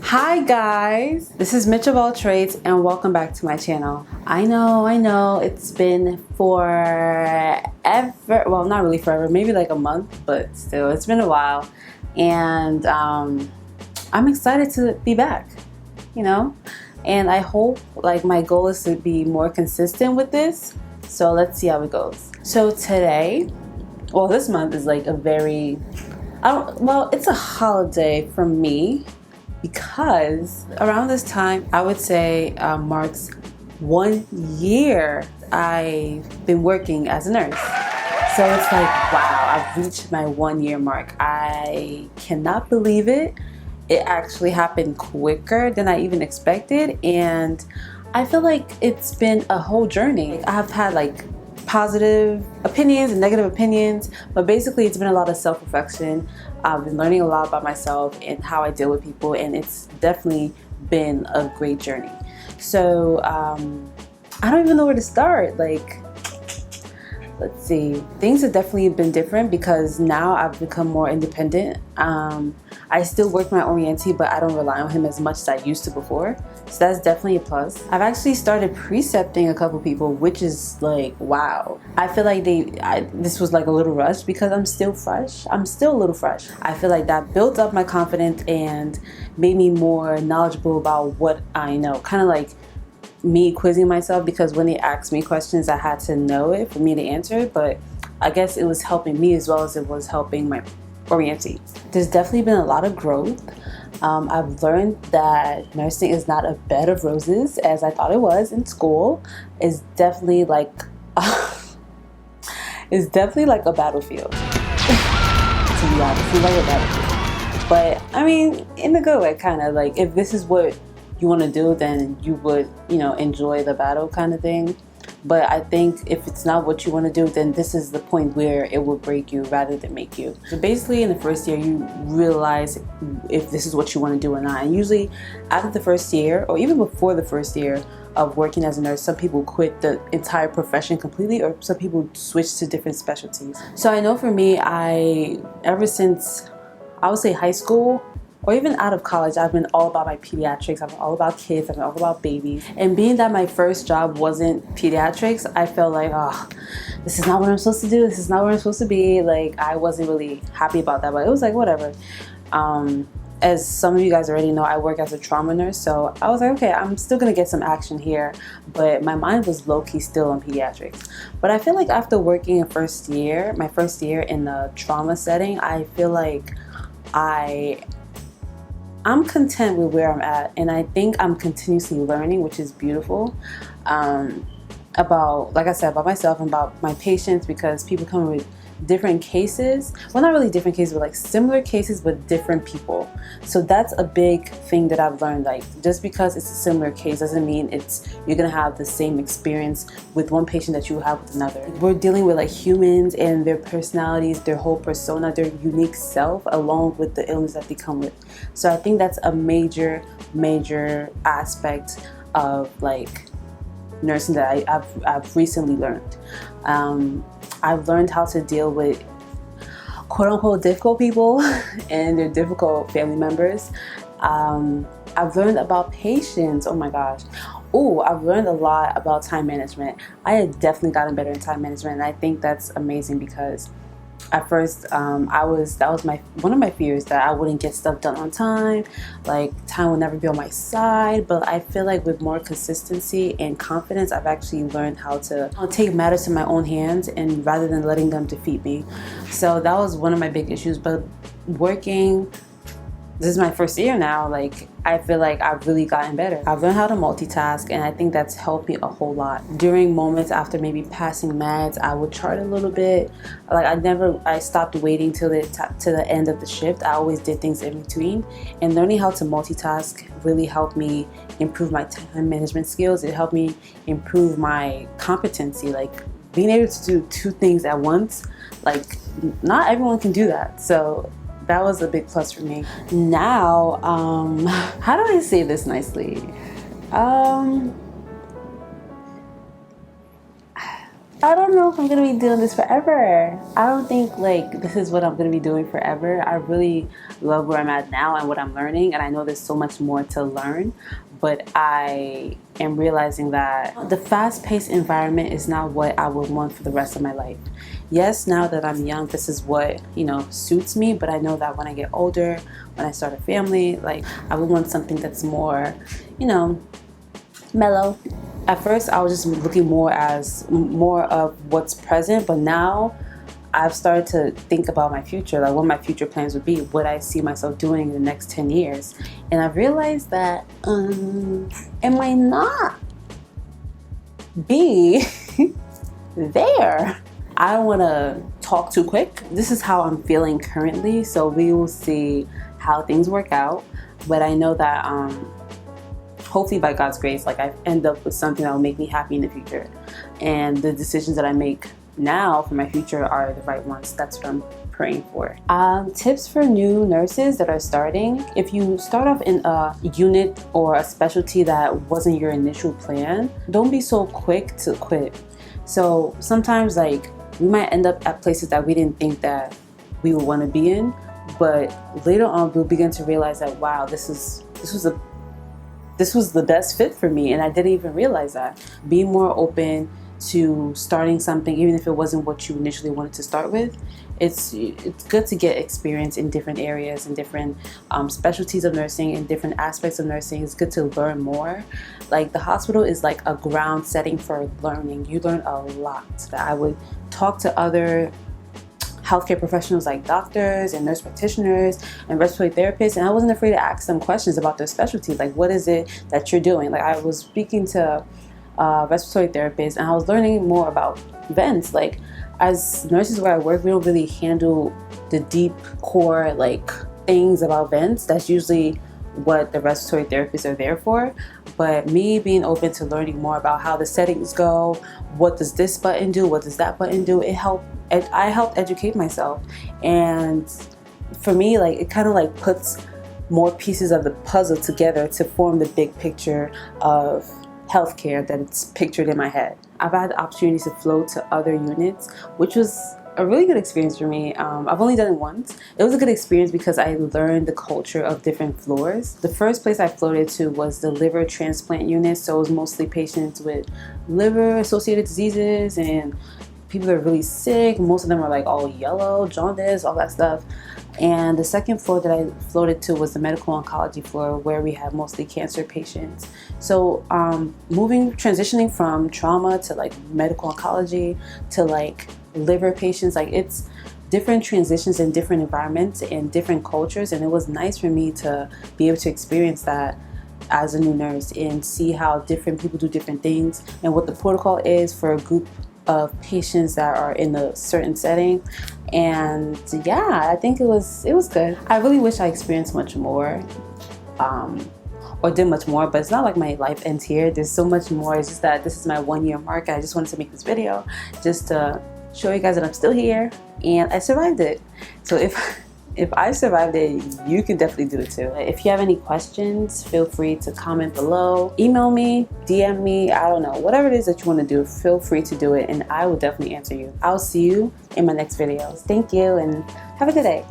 Hi guys, this is Mitch of All Trades and welcome back to my channel. I know, it's been forever, well not really forever, maybe like a month, but still it's been a while, and I'm excited to be back, and I hope, like, my goal is to be more consistent with this, so let's see how it goes. So today, well, this month is like a very, it's a holiday for me, because around this time, I would say marks 1 year I've been working as a nurse. So it's like, wow, I've reached my 1 year mark. I cannot believe it. It actually happened quicker than I even expected. And I feel like it's been a whole journey. I've had like positive opinions and negative opinions, but basically it's been a lot of self-reflection. I've been learning a lot about myself and how I deal with people, and it's definitely been a great journey. So I don't even know where to start. Like, let's see, things have definitely been different because now I've become more independent. I still work my orientee, but I don't rely on him as much as I used to before. So that's definitely a plus. I've actually started precepting a couple people, which is like, wow. I feel like this was like a little rush because I'm still fresh. I'm still a little fresh. I feel like that built up my confidence and made me more knowledgeable about what I know. Kind of like me quizzing myself, because when they asked me questions, I had to know it for me to answer it. But I guess it was helping me as well as it was helping my orientee. There's definitely been a lot of growth. I've learned that nursing is not a bed of roses as I thought it was in school. It's definitely like it's definitely like a battlefield. To be honest, it's like a battlefield. But I mean, in a good way, kind of like, if this is what you want to do, then you would, enjoy the battle kind of thing. But I think if it's not what you want to do, then this is the point where it will break you rather than make you. So basically in the first year, you realize if this is what you want to do or not. And usually after the first year, or even before the first year of working as a nurse, some people quit the entire profession completely, or some people switch to different specialties. So I know for me, ever since, I would say, high school, or even out of college, I've been all about my pediatrics. I've been all about kids. I've been all about babies. And being that my first job wasn't pediatrics, I felt like, oh, this is not what I'm supposed to do. This is not where I'm supposed to be. Like, I wasn't really happy about that, but it was like, whatever. As some of you guys already know, I work as a trauma nurse. So I was like, okay, I'm still gonna get some action here. But my mind was low-key still on pediatrics. But I feel like after working my first year in the trauma setting, I feel like I'm content with where I'm at, and I think I'm continuously learning, which is beautiful, about, like I said, about myself and about my patients, because people come with different cases. Well, not really different cases, but like similar cases, but different people. So that's a big thing that I've learned. Like, just because it's a similar case doesn't mean you're gonna have the same experience with one patient that you have with another. We're dealing with like humans and their personalities, their whole persona, their unique self, along with the illness that they come with. So I think that's a major aspect of like nursing that I've recently learned. I've learned how to deal with quote-unquote difficult people and their difficult family members. I've learned about patience. Oh my gosh. I've learned a lot about time management. I have definitely gotten better in time management, and I think that's amazing, because at first, that was one of my fears, that I wouldn't get stuff done on time, like time will never be on my side. But I feel like with more consistency and confidence, I've actually learned how to take matters in my own hands, and rather than letting them defeat me. So that was one of my big issues. But this is my first year now, like, I feel like I've really gotten better. I've learned how to multitask, and I think that's helped me a whole lot. During moments after maybe passing meds, I would chart a little bit. Like, I stopped waiting till to the end of the shift. I always did things in between. And learning how to multitask really helped me improve my time management skills. It helped me improve my competency, like being able to do two things at once. Like, not everyone can do that. So that was a big plus for me. Now, how do I say this nicely? I don't know if I'm gonna be doing this forever. I don't think like this is what I'm gonna be doing forever. I really love where I'm at now and what I'm learning, and I know there's so much more to learn, but I am realizing that the fast-paced environment is not what I would want for the rest of my life. Yes, now that I'm young, this is what, suits me, but I know that when I get older, when I start a family, like I would want something that's more, mellow. At first, I was just looking more of what's present, but now I've started to think about my future, like what my future plans would be, what I see myself doing in the next 10 years. And I've realized that it might not be there. I don't want to talk too quick. This is how I'm feeling currently, so we will see how things work out. But I know that hopefully by God's grace, like I end up with something that will make me happy in the future. And the decisions that I make now for my future are the right ones. That's what I'm praying for. Tips for new nurses that are starting. If you start off in a unit or a specialty that wasn't your initial plan, don't be so quick to quit. So sometimes like we might end up at places that we didn't think that we would want to be in, but later on we'll begin to realize that, wow, this was the best fit for me, and I didn't even realize that. Be more open to starting something, even if it wasn't what you initially wanted to start with. It's good to get experience in different areas and different specialties of nursing and different aspects of nursing. It's good to learn more. Like the hospital is like a ground setting for learning. You learn a lot. I would talk to other healthcare professionals like doctors and nurse practitioners and respiratory therapists, and I wasn't afraid to ask them questions about their specialty. Like, what is it that you're doing? Like, I was speaking to respiratory therapists, and I was learning more about vents. Like, as nurses where I work, we don't really handle the deep core like things about vents. That's usually what the respiratory therapists are there for. But me being open to learning more about how the settings go, what does this button do, what does that button do, I helped educate myself. And for me, like it kind of like puts more pieces of the puzzle together to form the big picture of healthcare that it's pictured in my head. I've had the opportunity to float to other units, which was a really good experience for me. I've only done it once. It was a good experience because I learned the culture of different floors. The first place I floated to was the liver transplant unit, so it was mostly patients with liver associated diseases and people that are really sick. Most of them are like all yellow, jaundice, all that stuff. And the second floor that I floated to was the medical oncology floor, where we have mostly cancer patients. So transitioning from trauma to like medical oncology to like liver patients, like it's different transitions in different environments and different cultures. And it was nice for me to be able to experience that as a new nurse and see how different people do different things and what the protocol is for a group of patients that are in a certain setting. And yeah, I think it was good. I really wish I experienced much more or did much more, but it's not like my life ends here. There's so much more. It's just that this is my 1 year mark. I just wanted to make this video just to show you guys that I'm still here and I survived it. So if I survived it, you can definitely do it too. If you have any questions, feel free to comment below, email me, DM me, I don't know, whatever it is that you want to do, feel free to do it and I will definitely answer you. I'll see you in my next videos. Thank you and have a good day.